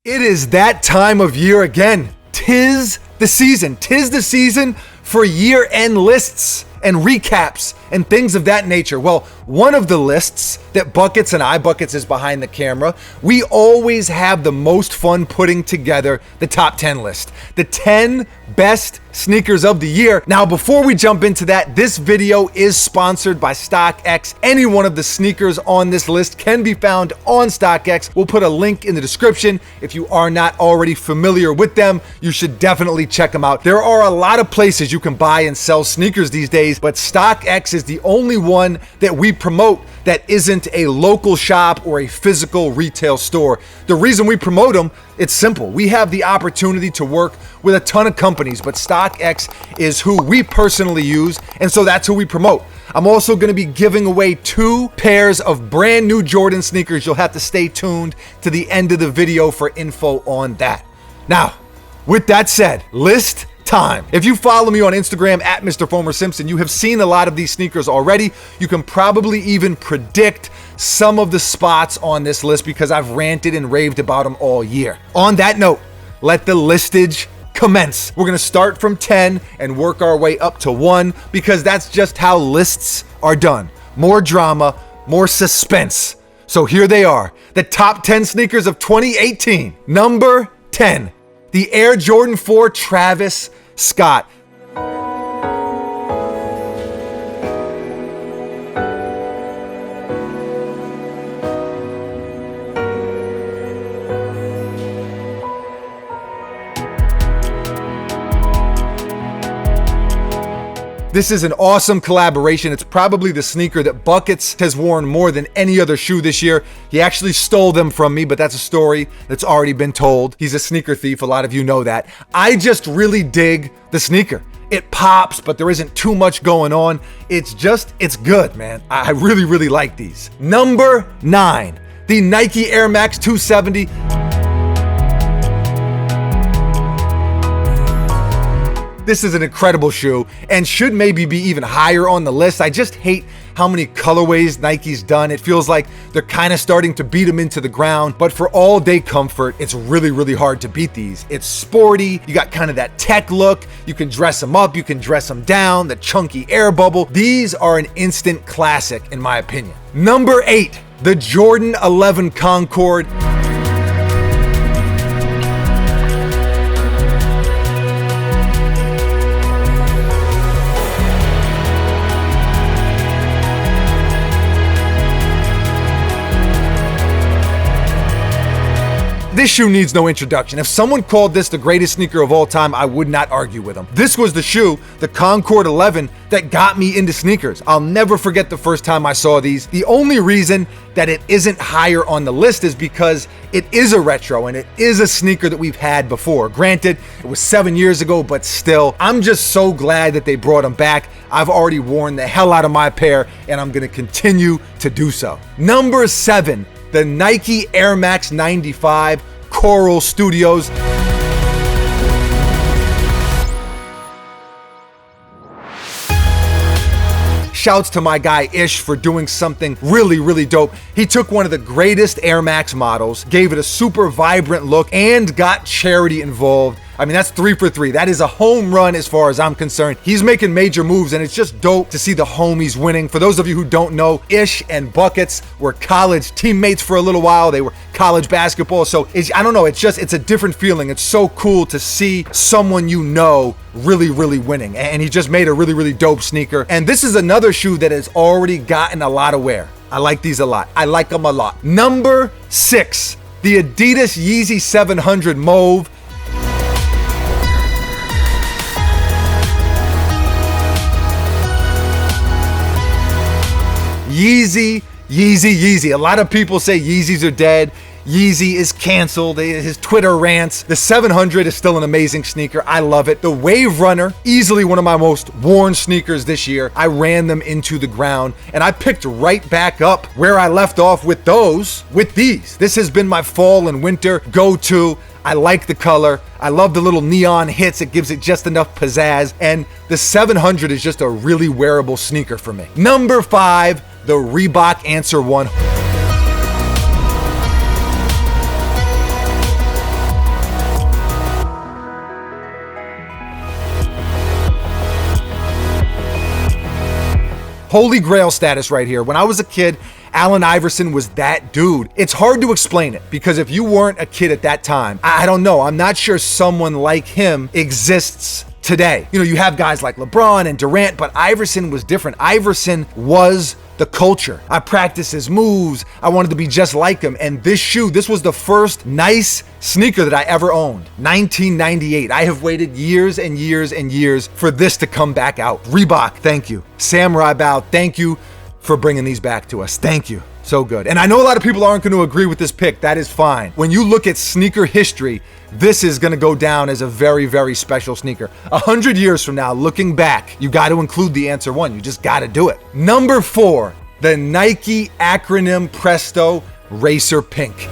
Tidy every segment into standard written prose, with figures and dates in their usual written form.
It is that time of year again. Tis the season. Tis the season for year-end lists and recaps and things of that nature. Well, one of the lists that Buckets and iBuckets is behind the camera, we always have the most fun putting together the top 10 list. The 10 best sneakers of the year. Now, before we jump into that, this video is sponsored by StockX. Any one of the sneakers on this list can be found on StockX. We'll put a link in the description. If you are not already familiar with them, you should definitely check them out. There are a lot of places you can buy and sell sneakers these days, but StockX is the only one that we promote that isn't a local shop or a physical retail store. The reason we promote them, it's simple. We have the opportunity to work with a ton of companies, but StockX is who we personally use, and so that's who we promote. I'm also going to be giving away 2 pairs of brand new Jordan sneakers. You'll have to stay tuned to the end of the video for info on that. Now, with that said, list time. If you follow me on Instagram at Mr. Fomer Simpson, you have seen a lot of these sneakers already. You can probably even predict some of the spots on this list because I've ranted and raved about them all year. On that note, let the listage commence. We're gonna start from 10 and work our way up to 1 because that's just how lists are done. More drama, more suspense. So here they are, the top 10 sneakers of 2018. Number 10, the Air Jordan 4 Travis Scott. This is an awesome collaboration. It's probably the sneaker that Buckets has worn more than any other shoe this year. He actually stole them from me, but that's a story that's already been told. He's a sneaker thief. A lot of you know that. I just really dig the sneaker. It pops, but there isn't too much going on. It's good, man. I really, really like these. Number 9, the Nike Air Max 270. This is an incredible shoe and should maybe be even higher on the list. I just hate how many colorways Nike's done. It feels like they're kind of starting to beat them into the ground, but for all day comfort, it's really, really hard to beat these. It's sporty. You got kind of that tech look. You can dress them up. You can dress them down, the chunky air bubble. These are an instant classic in my opinion. Number 8, the Jordan 11 Concord. This shoe needs no introduction. If someone called this the greatest sneaker of all time, I would not argue with them. This was the shoe, the Concord 11, that got me into sneakers. I'll never forget the first time I saw these. The only reason that it isn't higher on the list is because it is a retro and it is a sneaker that we've had before. Granted, it was 7 years ago, but still, I'm just so glad that they brought them back. I've already worn the hell out of my pair and I'm gonna continue to do so. Number 7, the Nike Air Max 95 Coral Studios. Shouts to my guy Ish for doing something really, really dope. He took one of the greatest Air Max models, gave it a super vibrant look, and got charity involved. I mean, that's 3 for 3. That is a home run as far as I'm concerned. He's making major moves, and it's just dope to see the homies winning. For those of you who don't know, Ish and Buckets were college teammates for a little while. They were college basketball, so I don't know, it's a different feeling. It's so cool to see someone you know really, really winning, and he just made a really, really dope sneaker. And this is another shoe that has already gotten a lot of wear. I like these a lot. I like them a lot. Number 6, the Adidas Yeezy 700 Mauve. Yeezy, Yeezy, Yeezy. A lot of people say Yeezys are dead. Yeezy is canceled. His Twitter rants. The 700 is still an amazing sneaker. I love it. The Wave Runner, easily one of my most worn sneakers this year. I ran them into the ground and I picked right back up where I left off with these. This has been my fall and winter go-to. I like the color. I love the little neon hits. It gives it just enough pizzazz. And the 700 is just a really wearable sneaker for me. Number 5, the Reebok Answer 1. Holy Grail status right here. When I was a kid, Allen Iverson was that dude. It's hard to explain it because if you weren't a kid at that time, I don't know. I'm not sure someone like him exists today. You know, you have guys like LeBron and Durant, but Iverson was different. Iverson was the culture. I practiced his moves. I wanted to be just like him. And this shoe, this was the first nice sneaker that I ever owned. 1998. I have waited years and years and years for this to come back out. Reebok, thank you. Samurai Bow, thank you for bringing these back to us. Thank you. So good. And I know a lot of people aren't going to agree with this pick. That is fine. When you look at sneaker history, this is going to go down as a very, very special sneaker. 100 years from now, looking back, you got to include the answer one. You just got to do it. Number 4, the Nike acronym Presto Racer Pink.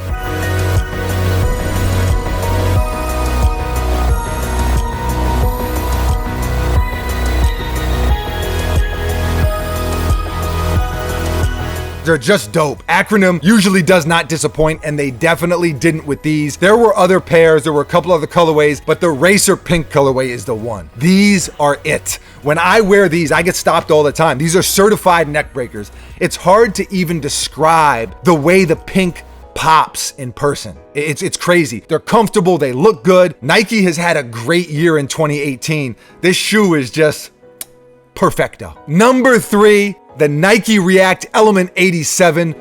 They're just dope. Acronym usually does not disappoint, and they definitely didn't with these. There were other pairs, there were a couple other colorways, but the Racer Pink colorway is the one. These are it. When I wear these, I get stopped all the time. These are certified neck breakers. It's hard to even describe the way the pink pops in person. It's crazy. They're comfortable, they look good. Nike has had a great year in 2018. This shoe is just perfecto. Number 3, the Nike React Element 87.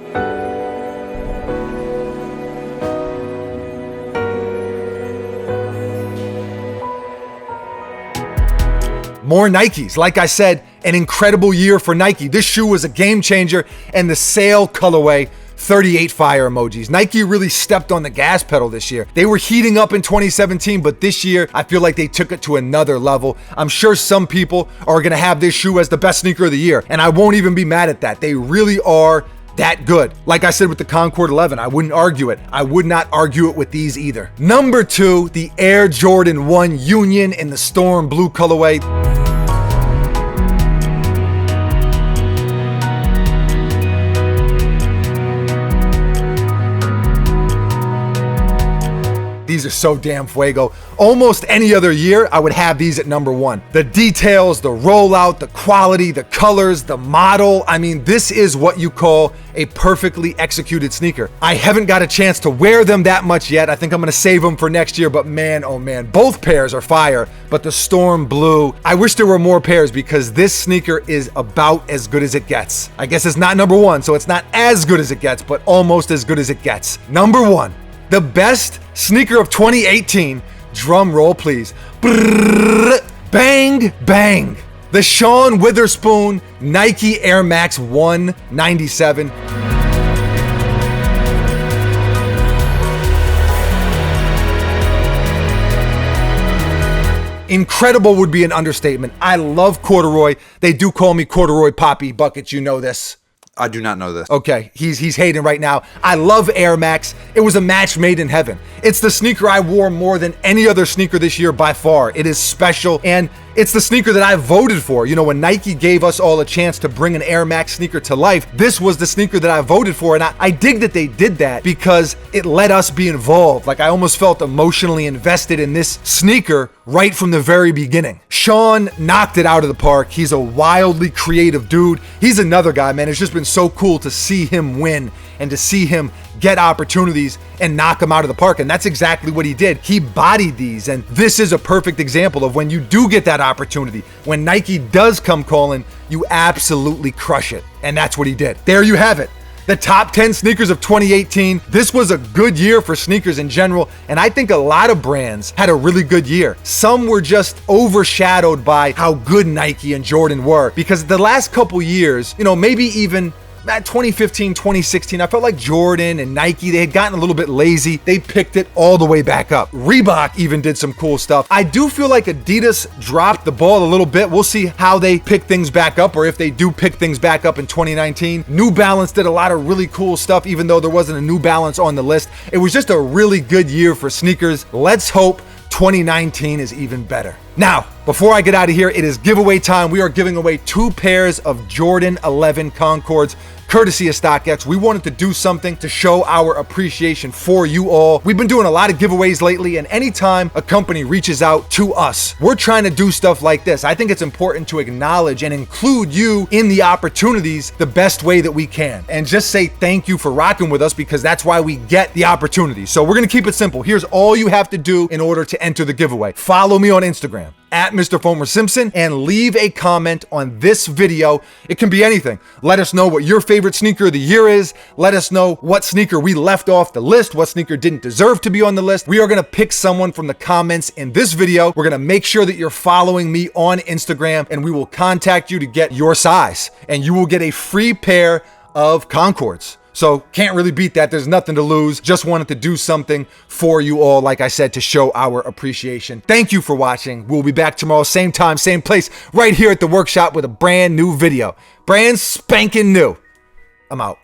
More Nikes. Like I said, an incredible year for Nike. This shoe was a game changer, and the Sail colorway, 38 fire emojis. Nike really stepped on the gas pedal this year. They were heating up in 2017, but this year, I feel like they took it to another level. I'm sure some people are gonna have this shoe as the best sneaker of the year, and I won't even be mad at that. They really are that good. Like I said with the Concord 11, I wouldn't argue it. I would not argue it with these either. Number 2, the Air Jordan 1 Union in the Storm Blue colorway. These are so damn fuego. Almost any other year, I would have these at number 1. The details, the rollout, the quality, the colors, the model. I mean, this is what you call a perfectly executed sneaker. I haven't got a chance to wear them that much yet. I think I'm gonna save them for next year, but man, oh man, both pairs are fire. But the Storm Blue, I wish there were more pairs because this sneaker is about as good as it gets. I guess it's not number 1, so it's not as good as it gets, but almost as good as it gets. Number 1. The best sneaker of 2018, drum roll please, brrr, bang, bang. The Sean Witherspoon Nike Air Max 197. Incredible would be an understatement. I love corduroy. They do call me Corduroy Poppy Buckets, you know this. I do not know this. Okay, he's hating right now. I love Air Max. It was a match made in heaven. It's the sneaker I wore more than any other sneaker this year by far. It is special, and it's the sneaker that I voted for. You know, when Nike gave us all a chance to bring an Air Max sneaker to life, this was the sneaker that I voted for, and I dig that they did that because it let us be involved. Like, I almost felt emotionally invested in this sneaker right from the very beginning. Sean knocked it out of the park. He's a wildly creative dude. He's another guy, man. It's just been so cool to see him win and to see him get opportunities and knock them out of the park. And that's exactly what he did. He bodied these. And this is a perfect example of when you do get that opportunity. When Nike does come calling, you absolutely crush it. And that's what he did. There you have it. The top 10 sneakers of 2018. This was a good year for sneakers in general, and I think a lot of brands had a really good year. Some were just overshadowed by how good Nike and Jordan were, because the last couple years, you know, maybe even 2015, 2016, I felt like Jordan and Nike, they had gotten a little bit lazy. They picked it all the way back up. Reebok even did some cool stuff. I do feel like Adidas dropped the ball a little bit. We'll see how they pick things back up, or if they do pick things back up in 2019. New Balance did a lot of really cool stuff, even though there wasn't a New Balance on the list. It was just a really good year for sneakers. Let's hope 2019 is even better. Now, before I get out of here, it is giveaway time. We are giving away 2 pairs of Jordan 11 Concords courtesy of StockX. We wanted to do something to show our appreciation for you all. We've been doing a lot of giveaways lately, and anytime a company reaches out to us, we're trying to do stuff like this. I think it's important to acknowledge and include you in the opportunities the best way that we can, and just say thank you for rocking with us, because that's why we get the opportunity. So we're gonna keep it simple. Here's all you have to do in order to enter the giveaway. Follow me on Instagram at Mr. Foamer Simpson and leave a comment on this video. It can be anything. Let us know what your favorite sneaker of the year is. Let us know what sneaker we left off the list, what sneaker didn't deserve to be on the list. We are gonna pick someone from the comments in this video. We're gonna make sure that you're following me on Instagram, and we will contact you to get your size, and you will get a free pair of Concords. So can't really beat that. There's nothing to lose. Just wanted to do something for you all, like I said, to show our appreciation. Thank you for watching. We'll be back tomorrow, same time, same place, right here at the workshop with a brand new video. Brand spanking new. I'm out.